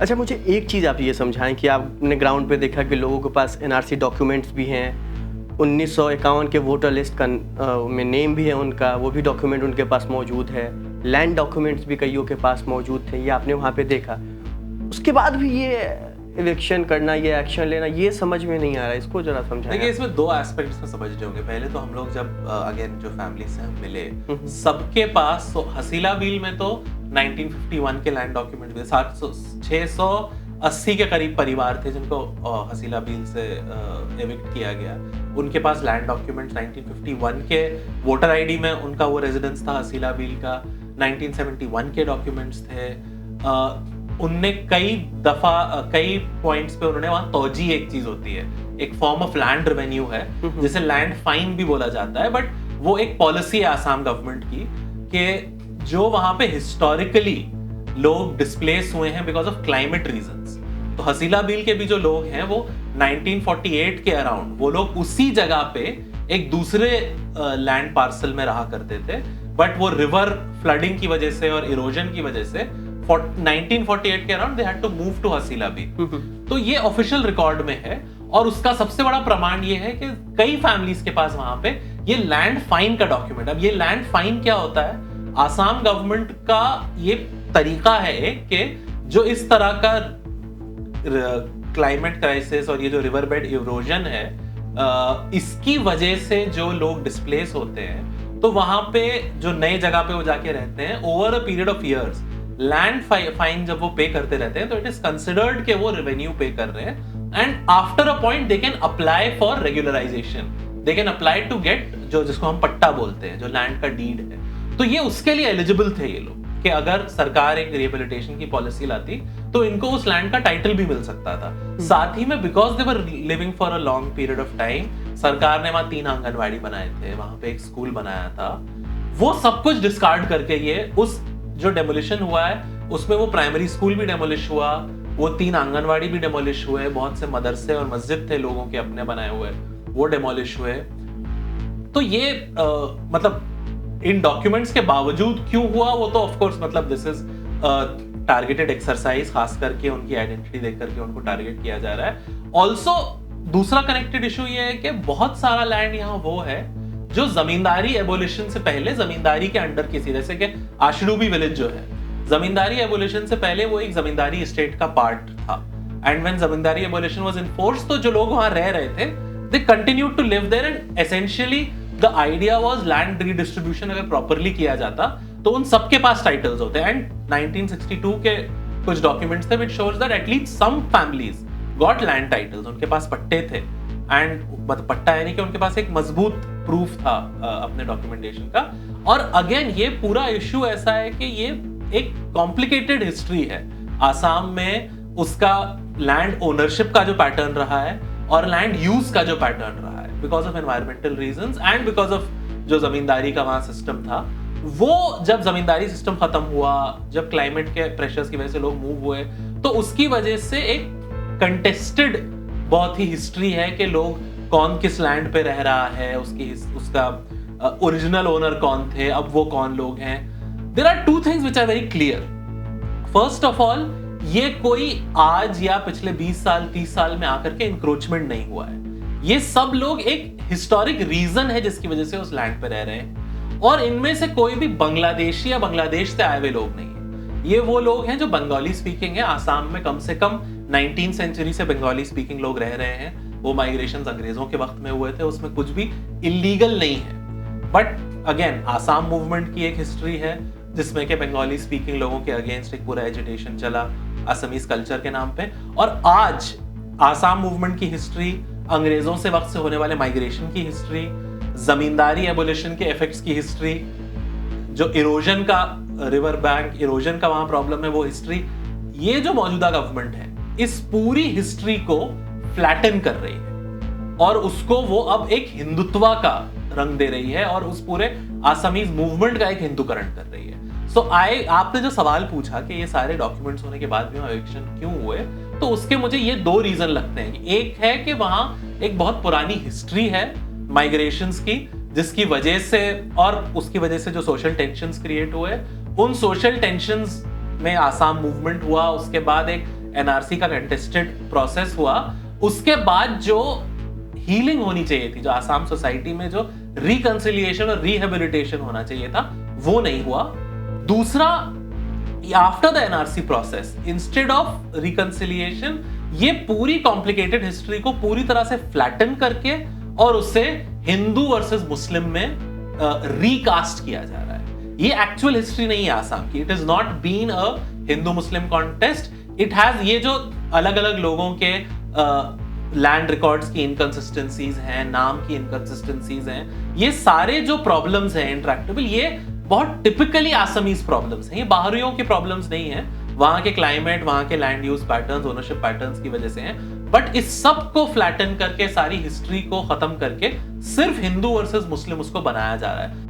अच्छा, मुझे एक चीज़ आप ये समझाएं कि आपने ग्राउंड पे देखा कि लोगों के पास एनआरसी डॉक्यूमेंट्स भी हैं, 1951 के वोटर लिस्ट का में नेम भी है उनका, वो भी डॉक्यूमेंट उनके पास मौजूद है, लैंड डॉक्यूमेंट्स भी कईयों के पास मौजूद थे, ये आपने वहाँ पे देखा। उसके बाद भी ये इलेक्शन करना, ये एक्शन लेना, ये समझ में नहीं आ रहा है, इसको जरा समझाएं। देखिए, इसमें दो एस्पेक्ट्स में समझ रहे होंगे। पहले तो हम लोग जब अगेन जो फैमिली से हम मिले, सबके पास हसीला बील में तो 1951 के लैंड डॉक्यूमेंट भी 680 के करीब परिवार थे जिनको हसीला बील से एविक्ट किया गया। उनके पास लैंड डॉक्यूमेंट्स 1951 के वोटर आईडी में उनका वो रेजिडेंस था हसीला बील का, 1971 के डॉक्यूमेंट्स थे। उनने कई पॉइंट्स पे उन्होंने वहां तौजी, एक चीज होती है, एक फॉर्म ऑफ लैंड रेवेन्यू है जिसे लैंड फाइन भी बोला जाता है, बट वो एक पॉलिसी है आसाम गवर्नमेंट की कि जो वहां पे हिस्टोरिकली लोग डिस्प्लेस हुए हैं बिकॉज ऑफ क्लाइमेट रीजंस, तो हसीला बील के भी जो लोग हैं वो 1948 के अराउंड वो लोग उसी जगह पे एक दूसरे लैंड पार्सल में रहा करते थे, बट वो रिवर फ्लडिंग की वजह से और इरोजन की वजह से 1948 के around they had to move to हसीला बील। तो ये ऑफिशियल रिकॉर्ड में है, और उसका सबसे बड़ा प्रमाण ये है कि कई फैमिलीज के पास वहां पे ये लैंड फाइन का डॉक्यूमेंट। अब ये लैंड फाइन क्या होता है? आसाम गवर्नमेंट का ये तरीका है एक कि जो इस तरह का क्लाइमेट क्राइसिस और ये जो रिवर बेड इरोजन है, इसकी वजह से जो लोग डिस्प्लेस होते हैं, तो वहां पे जो नए जगह पे वो जाके रहते हैं, over a period of years land fine जब वो पे करते रहते हैं तो इट इज कंसिडर्ड कि वो रेवेन्यू पे कर रहे हैं, and after a point they can apply for regularisation, they can apply to get जो जिसको हम पट्टा बोलते हैं, जो लैंड का डीड है। तो ये उसके लिए एलिजिबल थे ये लोग कि अगर सरकार एक रिहेबिलिटेशन की पॉलिसी लाती तो इनको उस लैंड का टाइटल भी मिल सकता था। साथ ही में because they were living for a long period of time, सरकार ने वहां 3 आंगनवाड़ी बनाए थे, वहां पे एक स्कूल बनाया था। वो सब कुछ डिस्कार्ड करके ये उस जो डेमोलिशन हुआ है उसमें वो प्राइमरी स्कूल भी डेमोलिश हुआ, वो 3 आंगनवाड़ी भी डेमोलिश हुए, बहुत से मदरसे और मस्जिद थे लोगों के अपने बनाए हुए, वो डेमोलिश हुए। तो ये मतलब इन डॉक्यूमेंट्स के बावजूद क्यों हुआ, वो तो ऑफ कोर्स मतलब दिस इज टारगेटेड एक्सरसाइज, खास करके उनकी आइडेंटिटी देख करके उनको टारगेट किया जा रहा है। ऑल्सो दूसरा कनेक्टेड इशू ये है कि बहुत सारा लैंड यहाँ वो है जो जमींदारी एबोलिशन से पहले जमींदारी के अंडर की थी, जैसे कि आशडूबी विलेज जो है, जमींदारी एबोलिशन से पहले वो एक जमींदारी स्टेट का पार्ट था, and when zamindari abolition was in force तो जो लोग वहां रह रहे थे they continued to live there, and essentially the idea was land redistribution अगर प्रॉपर्ली किया जाता तो उन सबके पास टाइटल्स होते हैं। एंड 1962 के कुछ डॉक्यूमेंट्स थे which shows that at least some families got land titles, उनके पास पट्टे थे, एंड मतलब पट्टा यानी कि उनके पास एक मजबूत प्रूफ था अपने डॉक्यूमेंटेशन का। और अगेन ये पूरा इश्यू ऐसा है कि ये एक कॉम्प्लिकेटेड हिस्ट्री है। आसाम में उसका लैंड ओनरशिप का जो पैटर्न रहा है और लैंड यूज का जो पैटर्न रहा है, because of environmental reasons and because of जो जमींदारी का वहां सिस्टम था, वो जब जमींदारी सिस्टम खत्म हुआ, जब क्लाइमेट के प्रेशर्स की वजह से लोग मूव हुए, तो उसकी वजह से एक कंटेस्टेड बहुत ही हिस्ट्री है कि लोग कौन किस लैंड पे रह रहा है, उसका ओरिजिनल ओनर कौन थे, अब वो कौन लोग हैं। There are 2 things which are very clear. First of all, ये कोई आज या पिछले 20 साल 30 साल में आकर के इंक्रोचमेंट नहीं हुआ है। ये सब लोग एक हिस्टोरिक रीजन है जिसकी वजह से उस लैंड पे रह रहे हैं, और इनमें से कोई भी बांग्लादेशी या बांग्लादेश से आए हुए लोग नहीं है। ये वो लोग हैं जो बंगाली स्पीकिंग है। आसाम में कम से कम 19th सेंचुरी से बंगाली स्पीकिंग लोग रह रहे हैं। वो माइग्रेशन अंग्रेजों के वक्त में हुए थे, उसमें कुछ भी इलीगल नहीं है। बट अगेन आसाम मूवमेंट की एक हिस्ट्री है जिसमें कि बंगाली स्पीकिंग लोगों के अगेंस्ट एक पूरा एजिटेशन चला असमीज कल्चर के नाम पे। और आज आसाम मूवमेंट की हिस्ट्री, अंग्रेजों से वक्त से होने वाले माइग्रेशन की हिस्ट्री, जमींदारी एबोलिशन के इफेक्ट्स की हिस्ट्री, जो इरोजन का रिवर बैंक इरोजन का वहां प्रॉब्लम है वो हिस्ट्री, ये जो मौजूदा गवर्नमेंट है इस पूरी हिस्ट्री को फ्लैटन कर रही है और उसको वो अब एक हिंदुत्वा का रंग दे रही है और उस पूरे आसामीज मूवमेंट का एक हिंदुकरण कर रही है। आपने जो सवाल पूछा कि ये सारे डॉक्यूमेंट्स होने के बाद भी वहां इलेक्शन क्यों हुए, तो उसके मुझे ये 2 रीजन लगते हैं। एक है कि वहां एक बहुत पुरानी हिस्ट्री है माइग्रेशंस की, जिसकी वजह से और उसकी वजह से जो सोशल टेंशंस क्रिएट हुए, उन सोशल टेंशंस में आसाम मूवमेंट हुआ, उसके बाद एक एनआरसी का कंटेस्टेड प्रोसेस हुआ, उसके बाद जो हीलिंग होनी चाहिए थी, जो आसाम सोसाइटी में जो रिकंसिलिएशन और रिहेबिलिटेशन होना चाहिए था, वो नहीं हुआ। दूसरा, after the NRC process, instead of reconciliation, ये पूरी कॉम्प्लिकेटेड हिस्ट्री को पूरी तरह से फ्लैटन करके और उसे हिंदू वर्सेस मुस्लिम में रिकास्ट किया जा रहा है। ये एक्चुअल हिस्ट्री नहीं है आसाम की। It is not been a Hindu Muslim contest. It has, ये जो अलग अलग लोगों के लैंड रिकॉर्ड्स की इनकंसिस्टेंसीज हैं, नाम की इनकंसिस्टेंसीज हैं, ये सारे जो प्रॉब्लम्स हैं इंट्रैक्टेबल, ये बहुत टिपिकली आसामीज प्रॉब्लम्स हैं। ये बाहरियों के प्रॉब्लम्स नहीं है, वहां के क्लाइमेट, वहां के land use patterns, ownership patterns की वजह से हैं। बट इस सब को फ्लैटन करके, सारी हिस्ट्री को खत्म करके सिर्फ हिंदू वर्सेस मुस्लिम उसको बनाया जा रहा है।